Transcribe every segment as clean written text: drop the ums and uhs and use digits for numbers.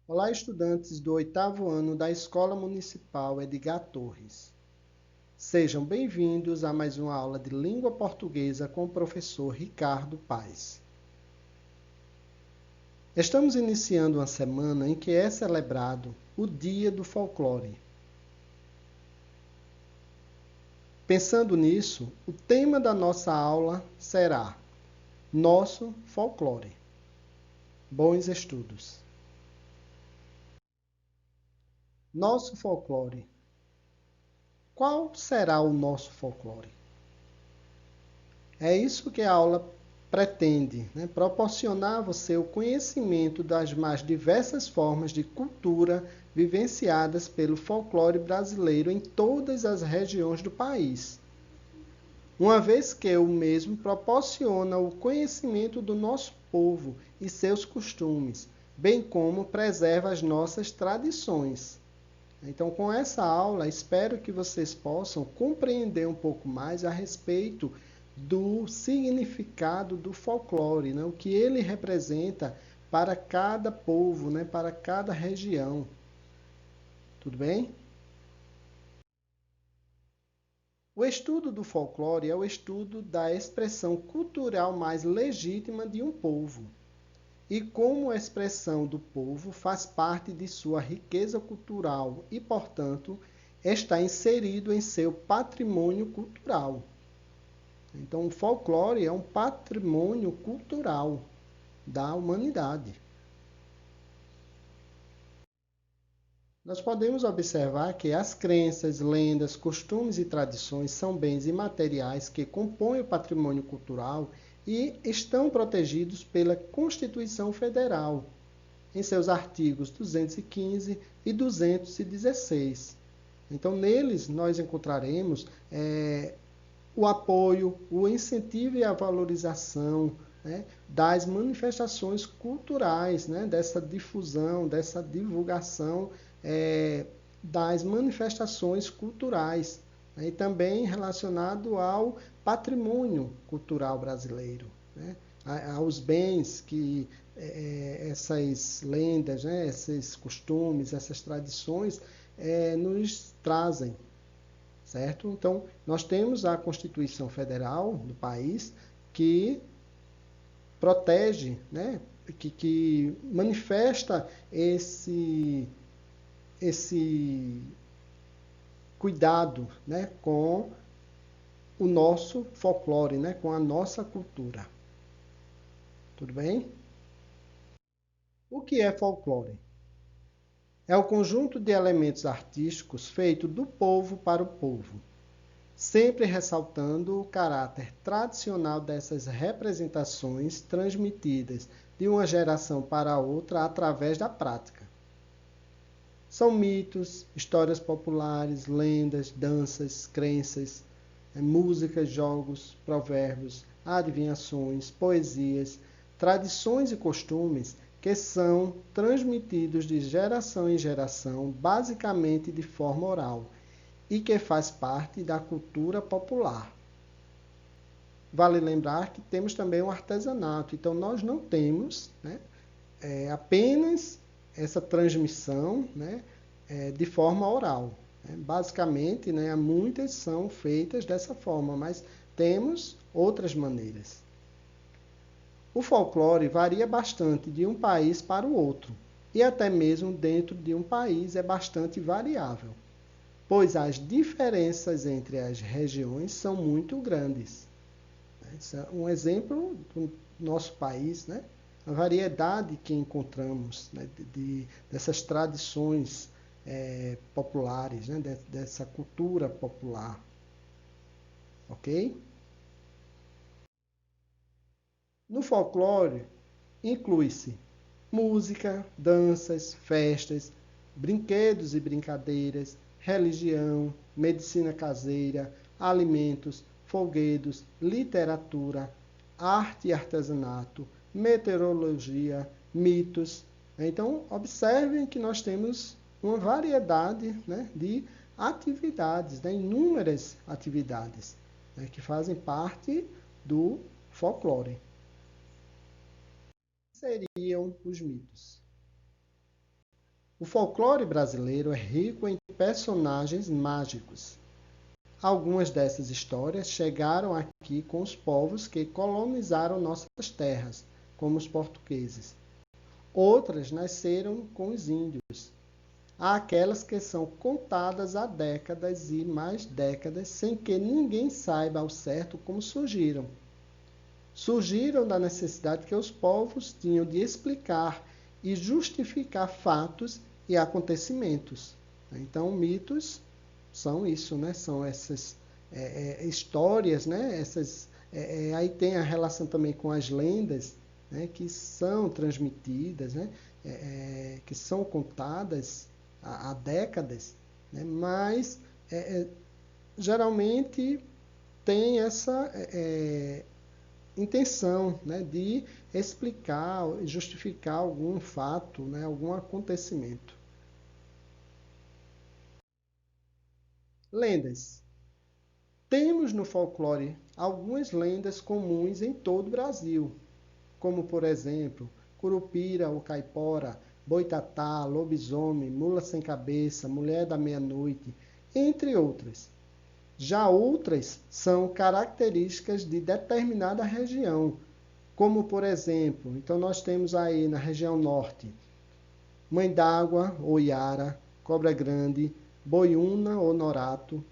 Olá, estudantes do 8º ano da Escola Municipal Edgar Torres. Sejam bem-vindos a mais uma aula de língua portuguesa com o professor Ricardo Paes. Estamos iniciando uma semana em que é celebrado o Dia do Folclore. Pensando nisso, o tema da nossa aula será Nosso Folclore. Bons estudos! Nosso folclore. Qual será o nosso folclore? É isso que a aula pretende, né? Proporcionar a você o conhecimento das mais diversas formas de cultura vivenciadas pelo folclore brasileiro em todas as regiões do país. Uma vez que o mesmo proporciona o conhecimento do nosso povo e seus costumes, bem como preserva as nossas tradições. Então, com essa aula, espero que vocês possam compreender um pouco mais a respeito do significado do folclore, né? O que ele representa para cada povo, né? Para cada região. Tudo bem? O estudo do folclore é o estudo da expressão cultural mais legítima de um povo. E como a expressão do povo faz parte de sua riqueza cultural e, portanto, está inserido em seu patrimônio cultural. Então, o folclore é um patrimônio cultural da humanidade. Nós podemos observar que as crenças, lendas, costumes e tradições são bens imateriais que compõem o patrimônio cultural e estão protegidos pela Constituição Federal, em seus artigos 215 e 216. Então, neles nós encontraremos o apoio, o incentivo e a valorização, né, das manifestações culturais, né, dessa difusão, dessa divulgação das manifestações culturais, né, e também relacionado ao patrimônio cultural brasileiro, né, aos bens que essas lendas, né, esses costumes, essas tradições nos trazem. Certo? Então, nós temos a Constituição Federal do país que protege, né? que manifesta esse cuidado, né? com o nosso folclore, né? Com a nossa cultura. Tudo bem? O que é folclore? É o conjunto de elementos artísticos feito do povo para o povo, sempre ressaltando o caráter tradicional dessas representações transmitidas de uma geração para outra através da prática. São mitos, histórias populares, lendas, danças, crenças, músicas, jogos, provérbios, adivinhações, poesias, tradições e costumes que são transmitidos de geração em geração, basicamente de forma oral, e que faz parte da cultura popular. Vale lembrar que temos também o artesanato, então nós não temos, né, apenas essa transmissão, né, de forma oral. Basicamente, né, muitas são feitas dessa forma, mas temos outras maneiras. O folclore varia bastante de um país para o outro, e até mesmo dentro de um país é bastante variável, pois as diferenças entre as regiões são muito grandes. Esse é um exemplo do nosso país, né? A variedade que encontramos, né? Dessas tradições populares, né? Dessa cultura popular. Ok? No folclore, inclui-se música, danças, festas, brinquedos e brincadeiras, religião, medicina caseira, alimentos, folguedos, literatura, arte e artesanato, meteorologia, mitos. Então, observem que nós temos uma variedade, né, de atividades, né, inúmeras atividades, né, que fazem parte do folclore. Seriam os mitos? O folclore brasileiro é rico em personagens mágicos. Algumas dessas histórias chegaram aqui com os povos que colonizaram nossas terras, como os portugueses. Outras nasceram com os índios. Há aquelas que são contadas há décadas e mais décadas sem que ninguém saiba ao certo como surgiram. Surgiram da necessidade que os povos tinham de explicar e justificar fatos e acontecimentos. Então, mitos são isso, né? São essas histórias, né? Aí tem a relação também com as lendas, né? Que são transmitidas, né? Que são contadas há décadas, né? Mas geralmente tem essa intenção, né? De explicar, justificar algum fato, né? Algum acontecimento. Lendas. Temos no folclore algumas lendas comuns em todo o Brasil, como, por exemplo, Curupira ou Caipora, Boitatá, Lobisomem, Mula Sem Cabeça, Mulher da Meia-Noite, entre outras. Já outras são características de determinada região, como, por exemplo, então nós temos aí na região norte, Mãe d'Água ou Iara, Cobra Grande, Boiúna ou Norato,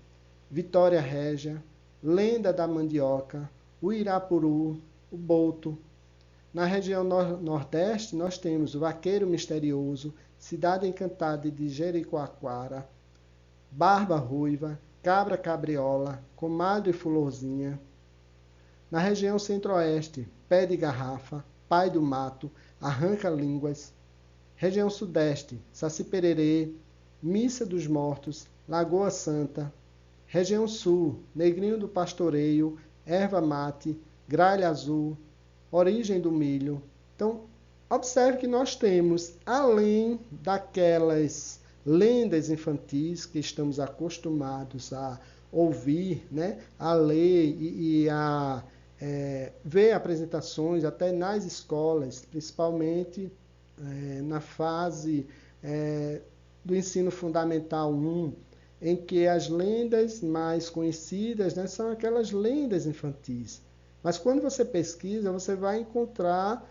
Vitória Régia, Lenda da Mandioca, o Irapuru, o Boto. Na região nordeste, nós temos o Vaqueiro Misterioso, Cidade Encantada de Jericoacoara, Barba Ruiva, Cabra Cabriola, Comadre Florzinha. Na região centro-oeste, Pé de Garrafa, Pai do Mato, Arranca-Línguas. Região sudeste, Saci Pererê, Missa dos Mortos, Lagoa Santa. Região sul, Negrinho do Pastoreio, Erva Mate, Gralha Azul, Origem do Milho. Então, observe que nós temos, além daquelas lendas infantis que estamos acostumados a ouvir, né, a ler e a ver apresentações até nas escolas, principalmente na fase do ensino fundamental 1, em que as lendas mais conhecidas, né, são aquelas lendas infantis. Mas quando você pesquisa, você vai encontrar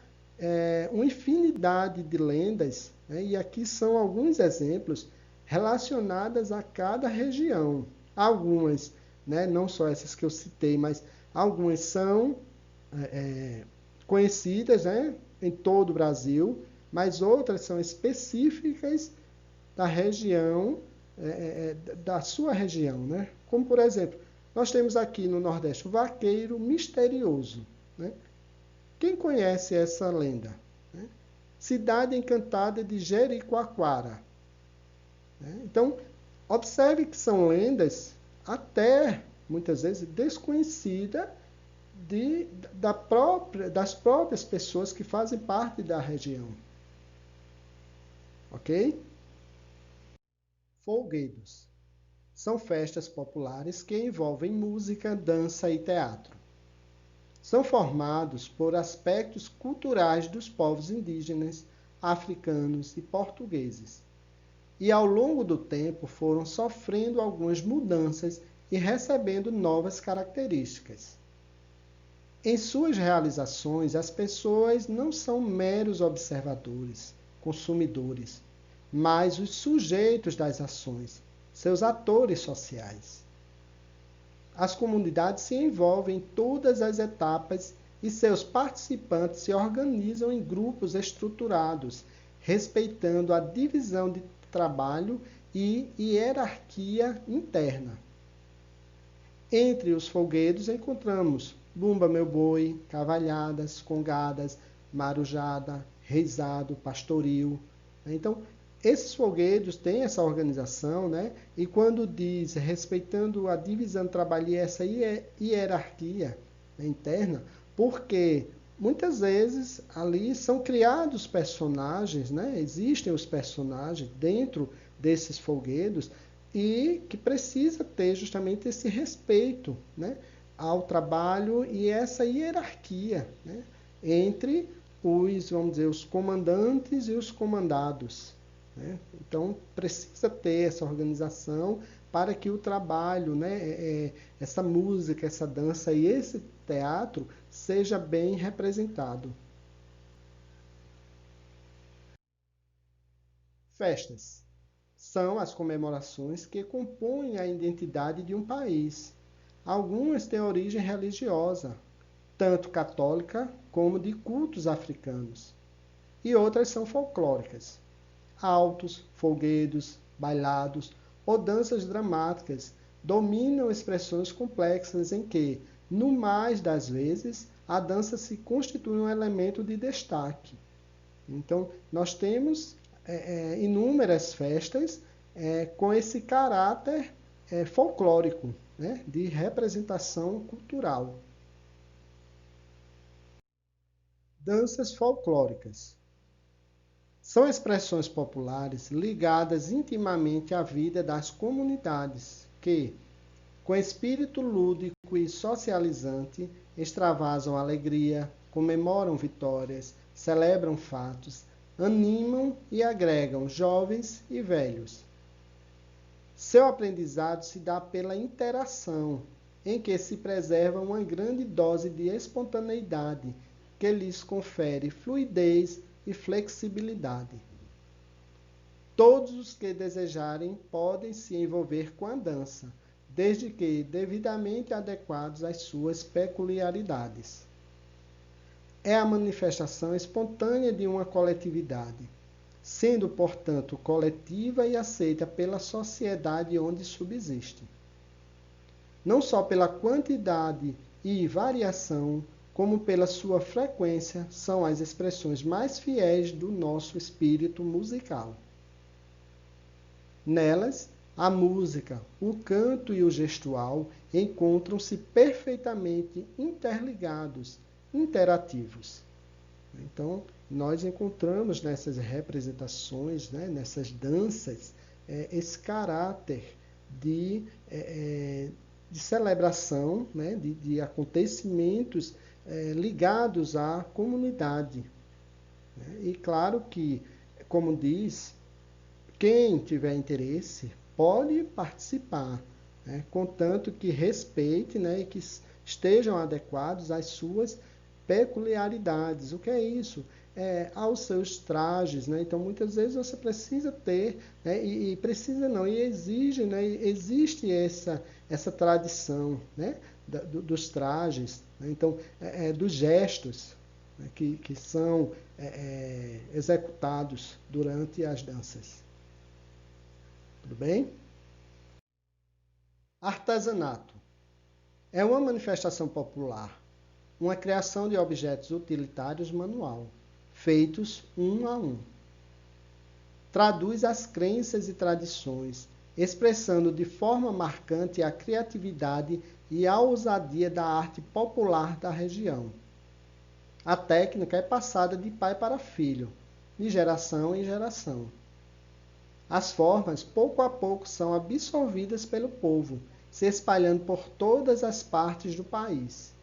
uma infinidade de lendas, né, e aqui são alguns exemplos relacionadas a cada região. Algumas, né, não só essas que eu citei, mas algumas são conhecidas, né, em todo o Brasil, mas outras são específicas da região, da sua região, né? Como, por exemplo, nós temos aqui no Nordeste o Vaqueiro Misterioso, né? Quem conhece essa lenda? Né? Cidade Encantada de Jericoacoara. Né? Então, observe que são lendas até, muitas vezes, desconhecidas das próprias pessoas que fazem parte da região. Ok? Folguedos. São festas populares que envolvem música, dança e teatro. São formados por aspectos culturais dos povos indígenas, africanos e portugueses. E ao longo do tempo foram sofrendo algumas mudanças e recebendo novas características. Em suas realizações, as pessoas não são meros observadores, consumidores, mas os sujeitos das ações, seus atores sociais. As comunidades se envolvem em todas as etapas e seus participantes se organizam em grupos estruturados, respeitando a divisão de trabalho e hierarquia interna. Entre os folguedos encontramos Bumba Meu Boi, Cavalhadas, Congadas, Marujada, Reizado, Pastoril. Então, esses folguedos têm essa organização, né? E quando diz respeitando a divisão do trabalho e essa hierarquia, né, interna, porque muitas vezes ali são criados personagens, né? Existem os personagens dentro desses folguedos e que precisa ter justamente esse respeito, né, ao trabalho e essa hierarquia, né, entre os, vamos dizer, os comandantes e os comandados. né? Então, precisa ter essa organização para que o trabalho, né, essa música, essa dança e esse teatro seja bem representado. Festas são as comemorações que compõem a identidade de um país. Algumas têm origem religiosa, tanto católica como de cultos africanos, e outras são folclóricas. Autos, folguedos, bailados ou danças dramáticas dominam expressões complexas em que, no mais das vezes, a dança se constitui um elemento de destaque. Então, nós temos inúmeras festas com esse caráter folclórico, né, de representação cultural. Danças folclóricas são expressões populares ligadas intimamente à vida das comunidades que, com espírito lúdico e socializante, extravasam alegria, comemoram vitórias, celebram fatos, animam e agregam jovens e velhos. Seu aprendizado se dá pela interação, em que se preserva uma grande dose de espontaneidade, que lhes confere fluidez e flexibilidade. Todos os que desejarem podem se envolver com a dança, desde que devidamente adequados às suas peculiaridades. É a manifestação espontânea de uma coletividade, sendo, portanto, coletiva e aceita pela sociedade onde subsiste. Não só pela quantidade e variação, como pela sua frequência, são as expressões mais fiéis do nosso espírito musical. Nelas, a música, o canto e o gestual encontram-se perfeitamente interligados, interativos. Então, nós encontramos nessas representações, né, nessas danças, esse caráter de celebração, né, de acontecimentos ligados à comunidade. Né? E claro que, como diz, quem tiver interesse pode participar, né, contanto que respeite, né, e que estejam adequados às suas peculiaridades. O que é isso? Aos seus trajes, né? Então, muitas vezes você precisa ter, né? E precisa não, e exige, né? E existe essa tradição, né? Dos trajes, né? Então, dos gestos, né? que são executados durante as danças. Tudo bem? Artesanato é uma manifestação popular, uma criação de objetos utilitários manual, feitos um a um. Traduz as crenças e tradições, expressando de forma marcante a criatividade e a ousadia da arte popular da região. A técnica é passada de pai para filho, de geração em geração. As formas, pouco a pouco, são absorvidas pelo povo, se espalhando por todas as partes do país.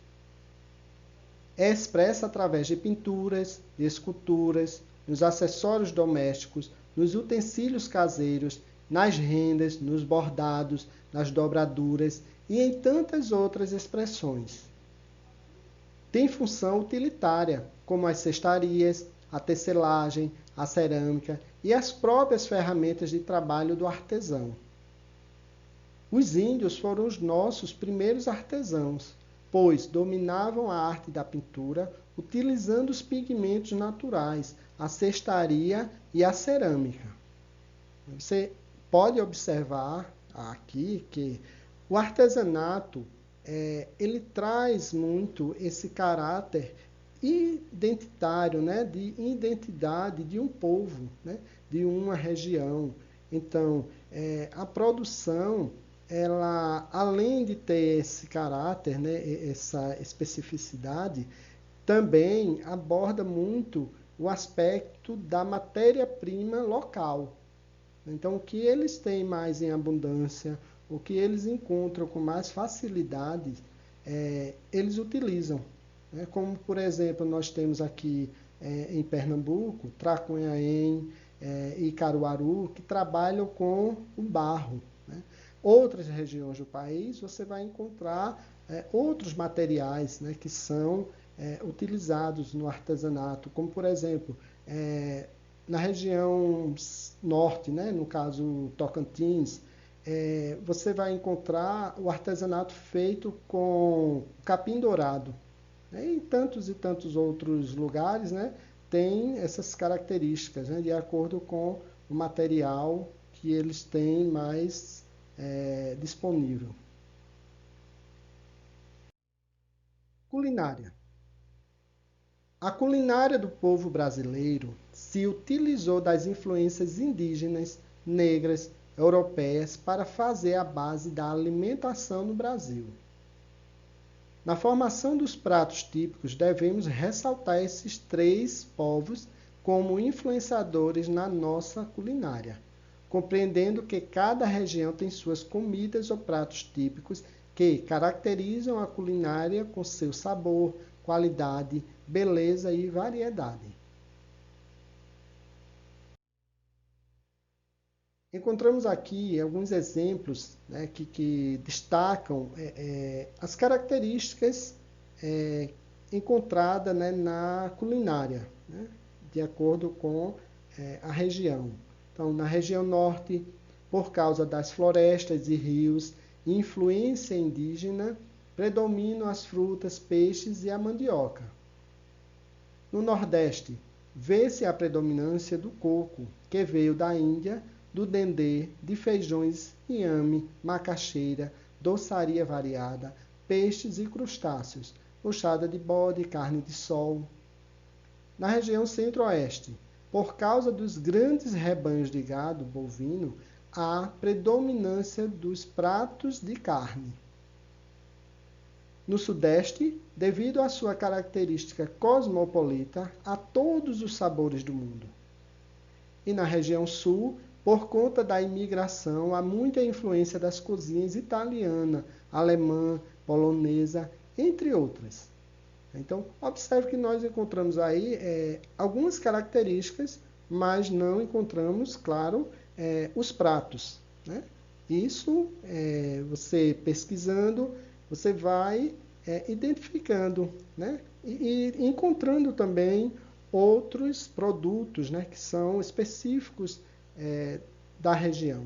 É expressa através de pinturas, de esculturas, nos acessórios domésticos, nos utensílios caseiros, nas rendas, nos bordados, nas dobraduras e em tantas outras expressões. Tem função utilitária, como as cestarias, a tecelagem, a cerâmica e as próprias ferramentas de trabalho do artesão. Os índios foram os nossos primeiros artesãos, pois dominavam a arte da pintura utilizando os pigmentos naturais, a cestaria e a cerâmica. Você pode observar aqui que o artesanato ele traz muito esse caráter identitário, né, de identidade de um povo, né, de uma região. Então, a produção, ela, além de ter esse caráter, né, essa especificidade, também aborda muito o aspecto da matéria-prima local. Então, o que eles têm mais em abundância, o que eles encontram com mais facilidade, eles utilizam. Né? Como, por exemplo, nós temos aqui em Pernambuco, Tracunhaém, e Caruaru, que trabalham com o barro, né? Outras regiões do país, você vai encontrar outros materiais, né, que são utilizados no artesanato, como, por exemplo, na região norte, né, no caso Tocantins, você vai encontrar o artesanato feito com capim dourado. Né, e tantos outros lugares, né, tem essas características, né, de acordo com o material que eles têm mais disponível. Culinária. A culinária do povo brasileiro se utilizou das influências indígenas, negras, europeias para fazer a base da alimentação no Brasil. Na formação dos pratos típicos, devemos ressaltar esses três povos como influenciadores na nossa culinária, compreendendo que cada região tem suas comidas ou pratos típicos que caracterizam a culinária com seu sabor, qualidade, beleza e variedade. Encontramos aqui alguns exemplos, né, que destacam as características encontradas, né, na culinária, né, de acordo com a região. Então, na região norte, por causa das florestas e rios, influência indígena, predominam as frutas, peixes e a mandioca. No Nordeste, vê-se a predominância do coco, que veio da Índia, do dendê, de feijões, inhame, macaxeira, doçaria variada, peixes e crustáceos, buchada de bode, carne de sol. Na região Centro-Oeste, por causa dos grandes rebanhos de gado bovino, há predominância dos pratos de carne. No Sudeste, devido à sua característica cosmopolita, há todos os sabores do mundo. E na região Sul, por conta da imigração, há muita influência das cozinhas italiana, alemã, polonesa, entre outras. Então, observe que nós encontramos aí algumas características, mas não encontramos, claro, os pratos, né? Isso, você pesquisando, você vai identificando, né? E encontrando também outros produtos, né, que são específicos da região.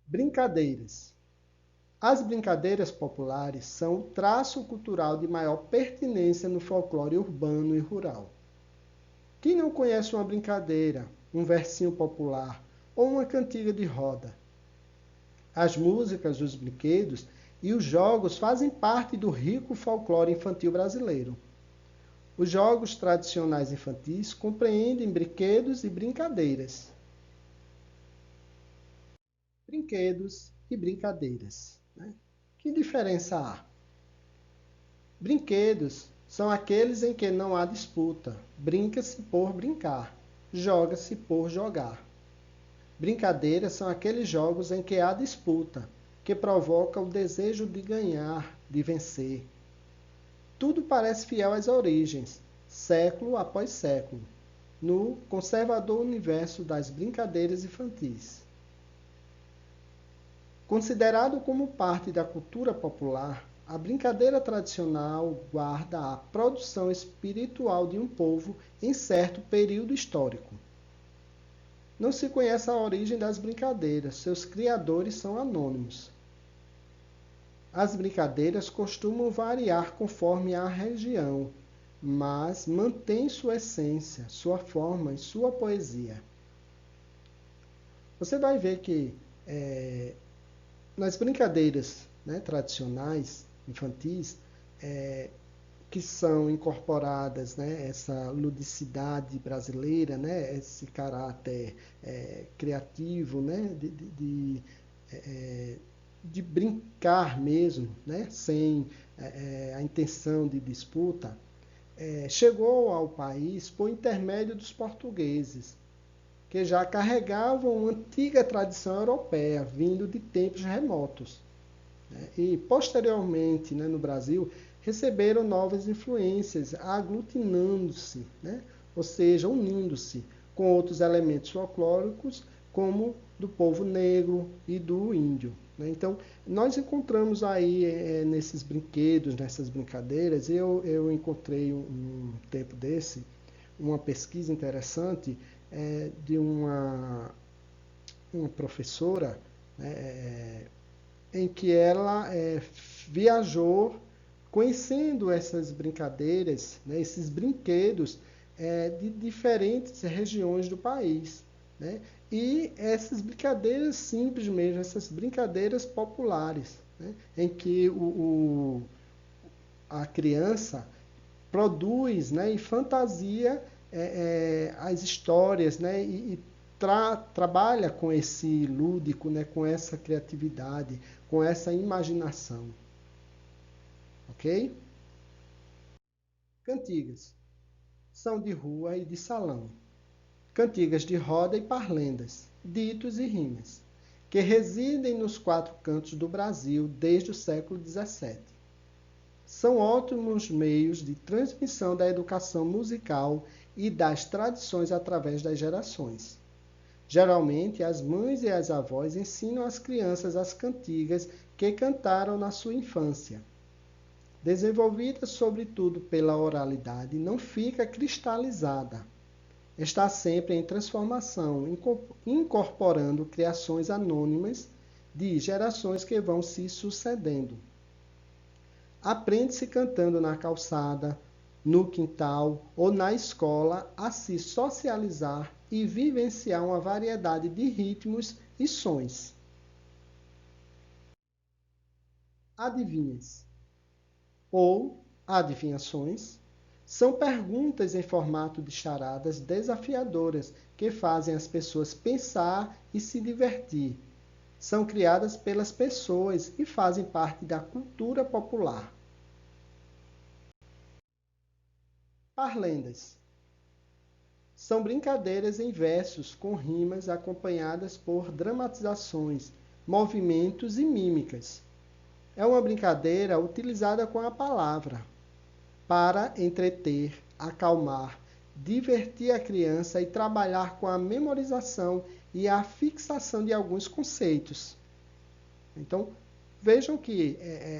Brincadeiras. As brincadeiras populares são o traço cultural de maior pertinência no folclore urbano e rural. Quem não conhece uma brincadeira, um versinho popular ou uma cantiga de roda? As músicas, os brinquedos e os jogos fazem parte do rico folclore infantil brasileiro. Os jogos tradicionais infantis compreendem brinquedos e brincadeiras. Brinquedos e brincadeiras, né? Que diferença há? Brinquedos são aqueles em que não há disputa. Brinca-se por brincar, joga-se por jogar. Brincadeiras são aqueles jogos em que há disputa, que provoca o desejo de ganhar, de vencer. Tudo parece fiel às origens, século após século, no conservador universo das brincadeiras infantis. Considerado como parte da cultura popular, a brincadeira tradicional guarda a produção espiritual de um povo em certo período histórico. Não se conhece a origem das brincadeiras, seus criadores são anônimos. As brincadeiras costumam variar conforme a região, mas mantêm sua essência, sua forma e sua poesia. Você vai ver que nas brincadeiras, né, tradicionais, infantis, que são incorporadas, né, essa ludicidade brasileira, né, esse caráter criativo, né, de brincar mesmo, né, sem a intenção de disputa, chegou ao país por intermédio dos portugueses, que já carregavam uma antiga tradição europeia, vindo de tempos remotos. E, posteriormente, né, no Brasil, receberam novas influências, aglutinando-se, né? Ou seja, unindo-se com outros elementos folclóricos, como do povo negro e do índio. Né? Então, nós encontramos aí nesses brinquedos, nessas brincadeiras, eu encontrei um tempo desse, uma pesquisa interessante de uma professora, né, em que ela viajou conhecendo essas brincadeiras, né, esses brinquedos de diferentes regiões do país. Né? E essas brincadeiras simples mesmo, essas brincadeiras populares, né, em que a criança produz, né, e fantasia as histórias, né, e trabalha com esse lúdico, né, com essa criatividade, com essa imaginação. Ok? Cantigas. São de rua e de salão. Cantigas de roda e parlendas, ditos e rimas, que residem nos 4 cantos do Brasil desde o século XVII. São ótimos meios de transmissão da educação musical e das tradições através das gerações. Geralmente, as mães e as avós ensinam às crianças as cantigas que cantaram na sua infância. Desenvolvida sobretudo pela oralidade, não fica cristalizada. Está sempre em transformação, incorporando criações anônimas de gerações que vão se sucedendo. Aprende-se cantando na calçada, no quintal ou na escola a se socializar e vivenciar uma variedade de ritmos e sons. Adivinhas ou adivinhações são perguntas em formato de charadas desafiadoras que fazem as pessoas pensar e se divertir. São criadas pelas pessoas e fazem parte da cultura popular. Parlendas. São brincadeiras em versos com rimas acompanhadas por dramatizações, movimentos e mímicas. É uma brincadeira utilizada com a palavra para entreter, acalmar, divertir a criança e trabalhar com a memorização e a fixação de alguns conceitos. Então, vejam que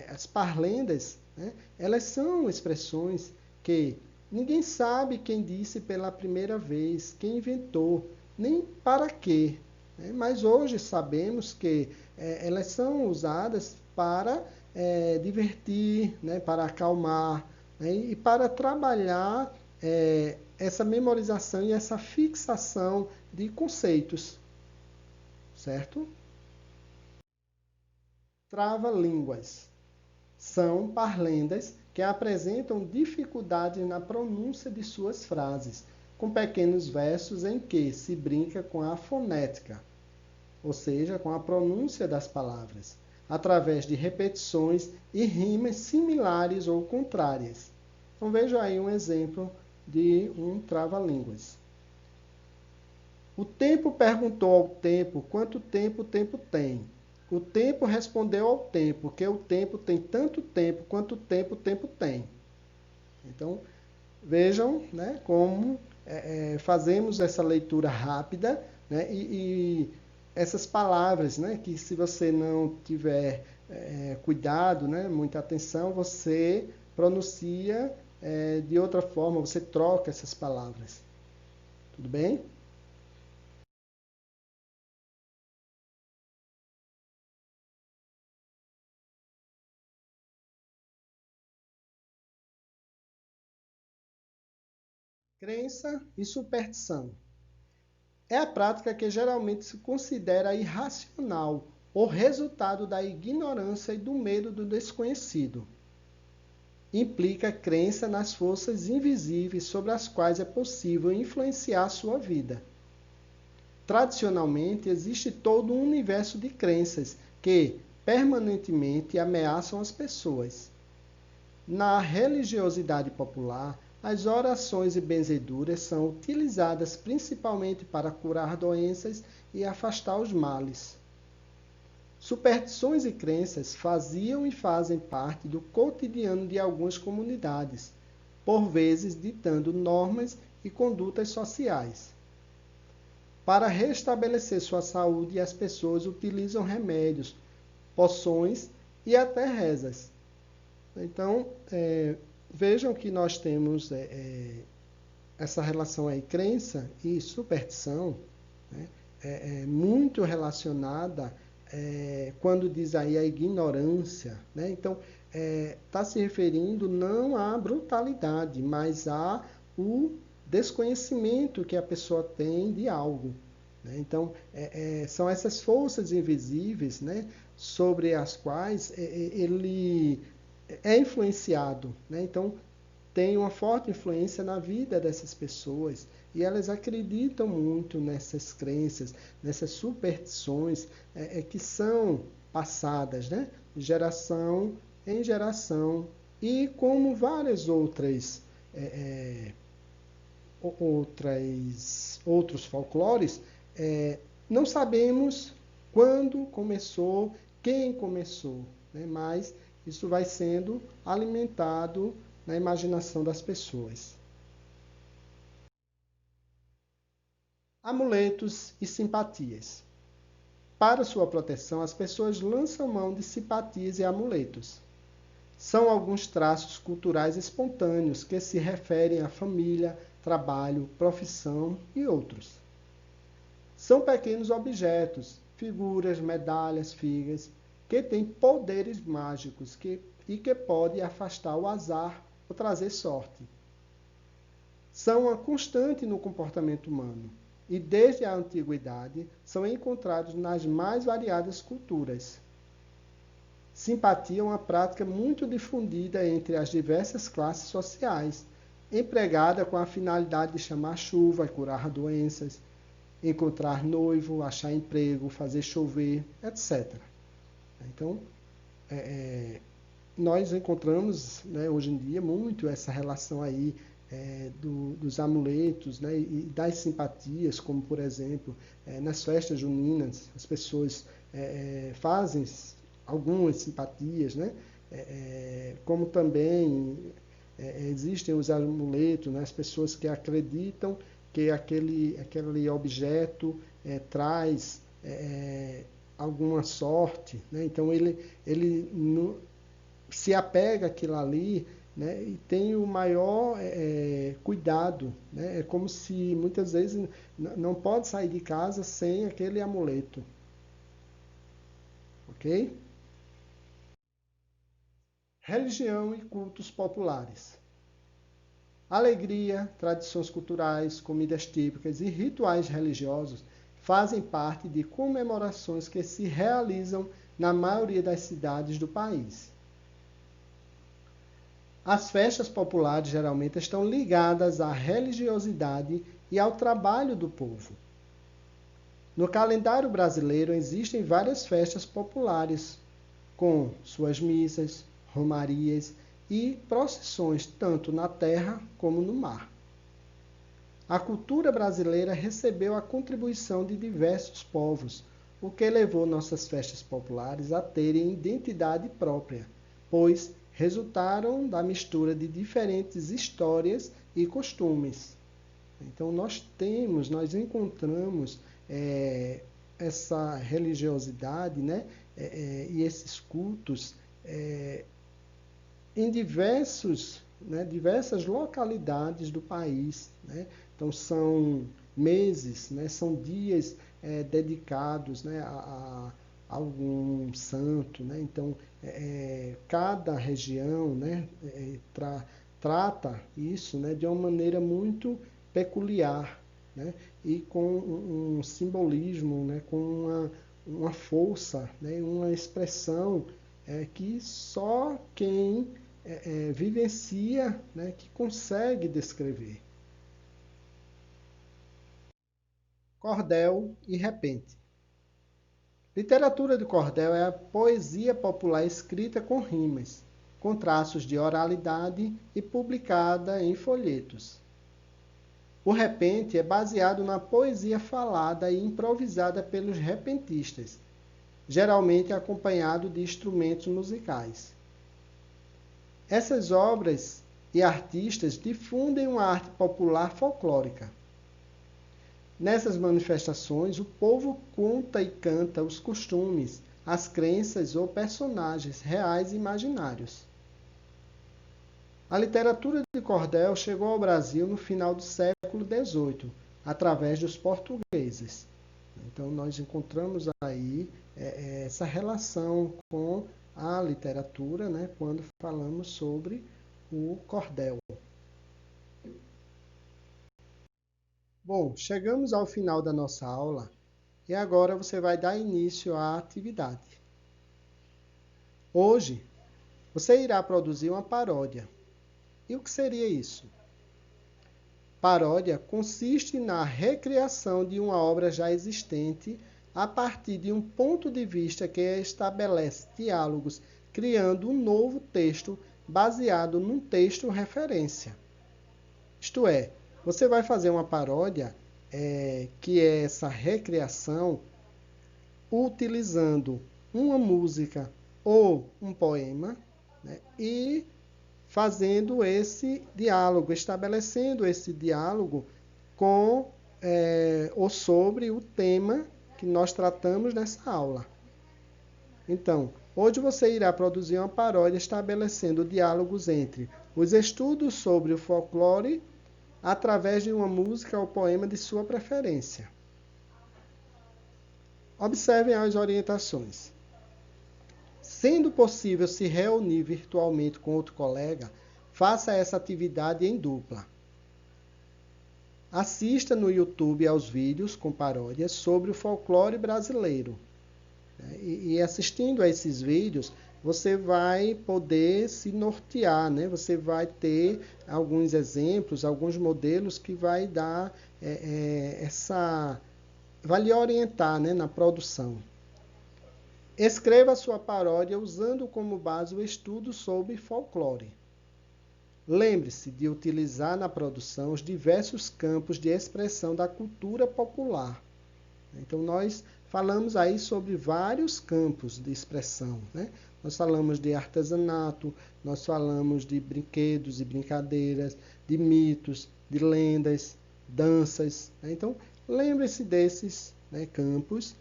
as parlendas, né, elas são expressões que ninguém sabe quem disse pela primeira vez, quem inventou, nem para quê. Né? Mas hoje sabemos que elas são usadas para divertir, né, para acalmar, né, e para trabalhar essa memorização e essa fixação de conceitos. Certo? Trava-línguas. São parlendas que apresentam dificuldades na pronúncia de suas frases, com pequenos versos em que se brinca com a fonética, ou seja, com a pronúncia das palavras, através de repetições e rimas similares ou contrárias. Então veja aí um exemplo de um trava-línguas. O tempo perguntou ao tempo quanto tempo o tempo tem. O tempo respondeu ao tempo, que o tempo tem tanto tempo quanto tempo o tempo tem. Então, vejam, né, como fazemos essa leitura rápida, né, e essas palavras, né, que se você não tiver cuidado, né, muita atenção, você pronuncia de outra forma, você troca essas palavras. Tudo bem? Crença e superstição. É a prática que geralmente se considera irracional ou resultado da ignorância e do medo do desconhecido. Implica crença nas forças invisíveis sobre as quais é possível influenciar sua vida. Tradicionalmente, existe todo um universo de crenças que permanentemente ameaçam as pessoas. Na religiosidade popular, as orações e benzeduras são utilizadas principalmente para curar doenças e afastar os males. Superstições e crenças faziam e fazem parte do cotidiano de algumas comunidades, por vezes ditando normas e condutas sociais. Para restabelecer sua saúde, as pessoas utilizam remédios, poções e até rezas. Então, vejam que nós temos essa relação aí, crença e superstição, né, muito relacionada quando diz aí a ignorância, né? Então, está se referindo não à brutalidade, mas a o desconhecimento que a pessoa tem de algo, né? Então, são essas forças invisíveis, né, sobre as quais ele é influenciado, né? Então, tem uma forte influência na vida dessas pessoas e elas acreditam muito nessas crenças, nessas superstições que são passadas, né, de geração em geração e como várias outros folclores, não sabemos quando começou, quem começou, né, mas isso vai sendo alimentado na imaginação das pessoas. Amuletos e simpatias. Para sua proteção, as pessoas lançam mão de simpatias e amuletos. São alguns traços culturais espontâneos que se referem à família, trabalho, profissão e outros. São pequenos objetos, figuras, medalhas, figas, que têm poderes mágicos e que podem afastar o azar ou trazer sorte. São uma constante no comportamento humano e, desde a antiguidade, são encontrados nas mais variadas culturas. Simpatia é uma prática muito difundida entre as diversas classes sociais, empregada com a finalidade de chamar chuva, curar doenças, encontrar noivo, achar emprego, fazer chover, etc. Então, nós encontramos, né, hoje em dia muito essa relação aí dos amuletos, né, e das simpatias, como por exemplo, nas festas juninas, as pessoas fazem algumas simpatias, né, como também existem os amuletos, né, as pessoas que acreditam que aquele objeto traz alguma sorte, né, então ele se apega àquilo ali, né, e tem o maior cuidado, né, é como se muitas vezes não pode sair de casa sem aquele amuleto, ok? Religião e cultos populares. Alegria, tradições culturais, comidas típicas e rituais religiosos fazem parte de comemorações que se realizam na maioria das cidades do país. As festas populares geralmente estão ligadas à religiosidade e ao trabalho do povo. No calendário brasileiro existem várias festas populares, com suas missas, romarias e procissões, tanto na terra como no mar. A cultura brasileira recebeu a contribuição de diversos povos, o que levou nossas festas populares a terem identidade própria, pois resultaram da mistura de diferentes histórias e costumes. Então nós encontramos essa religiosidade, né, e esses cultos em diversas localidades do país, né? Então são meses, né, são dias dedicados, né, a algum santo, né? Então cada região, né, trata isso, né, de uma maneira muito peculiar, né, e com um simbolismo, né, com uma força, né, uma expressão que só quem vivencia, né, que consegue descrever. Cordel e repente. Literatura de cordel é a poesia popular escrita com rimas, com traços de oralidade e publicada em folhetos. O repente é baseado na poesia falada e improvisada pelos repentistas, geralmente acompanhado de instrumentos musicais. Essas obras e artistas difundem uma arte popular folclórica. Nessas manifestações, o povo conta e canta os costumes, as crenças ou personagens reais e imaginários. A literatura de cordel chegou ao Brasil no final do século XVIII, através dos portugueses. Então, nós encontramos aí essa relação com a literatura, né, quando falamos sobre o cordel. Bom, chegamos ao final da nossa aula e agora você vai dar início à atividade. Hoje, você irá produzir uma paródia. E o que seria isso? Paródia consiste na recriação de uma obra já existente a partir de um ponto de vista que estabelece diálogos, criando um novo texto baseado num texto referência. Isto é, você vai fazer uma paródia, que é essa recriação, utilizando uma música ou um poema, né, e fazendo esse diálogo, estabelecendo esse diálogo com ou sobre o tema que nós tratamos nessa aula. Então, hoje você irá produzir uma paródia estabelecendo diálogos entre os estudos sobre o folclore através de uma música ou poema de sua preferência. Observem as orientações. Sendo possível se reunir virtualmente com outro colega, faça essa atividade em dupla. Assista no YouTube aos vídeos com paródias sobre o folclore brasileiro. E assistindo a esses vídeos, você vai poder se nortear, né? Você vai ter alguns exemplos, alguns modelos que vai dar vai lhe orientar, né, na produção. Escreva sua paródia usando como base o estudo sobre folclore. Lembre-se de utilizar na produção os diversos campos de expressão da cultura popular. Então, nós falamos aí sobre vários campos de expressão, né? Nós falamos de artesanato, nós falamos de brinquedos e brincadeiras, de mitos, de lendas, danças. Né? Então, lembre-se desses, né, campos,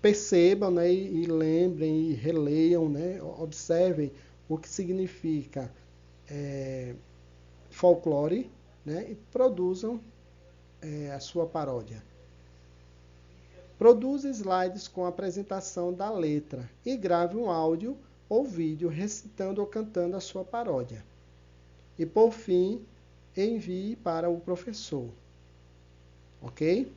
percebam, né, e lembrem e releiam, né, observem o que significa folclore, né, e produzam a sua paródia. Produza slides com a apresentação da letra e grave um áudio ou vídeo recitando ou cantando a sua paródia. E, por fim, envie para o professor. Ok?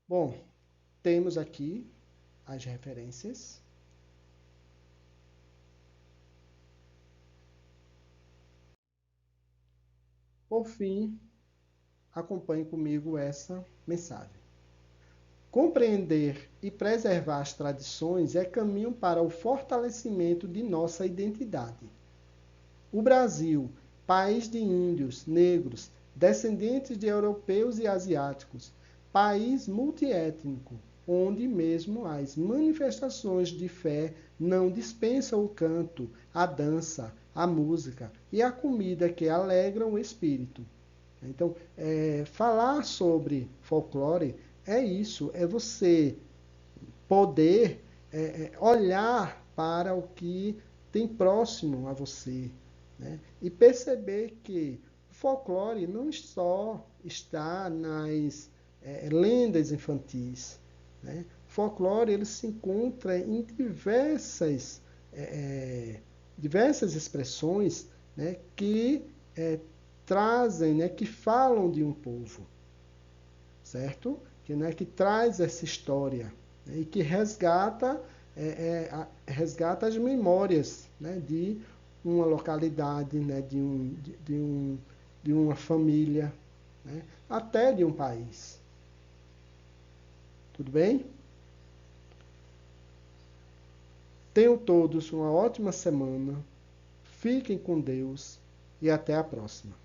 Bom, temos aqui as referências. Por fim, acompanhe comigo essa mensagem. Compreender e preservar as tradições é caminho para o fortalecimento de nossa identidade. O Brasil, país de índios, negros, descendentes de europeus e asiáticos, país multiétnico, onde mesmo as manifestações de fé não dispensam o canto, a dança, a música e a comida que alegram o espírito. Então, falar sobre folclore é isso, é você poder olhar para o que tem próximo a você, né? E perceber que o folclore não só está nas lendas infantis, né? O folclore ele se encontra em diversas expressões, né, que trazem, né, que falam de um povo, certo? Que traz essa história, né, e que resgata as memórias, né, de uma localidade, né, de uma família, né, até de um país. Tudo bem? Tenham todos uma ótima semana, fiquem com Deus e até a próxima.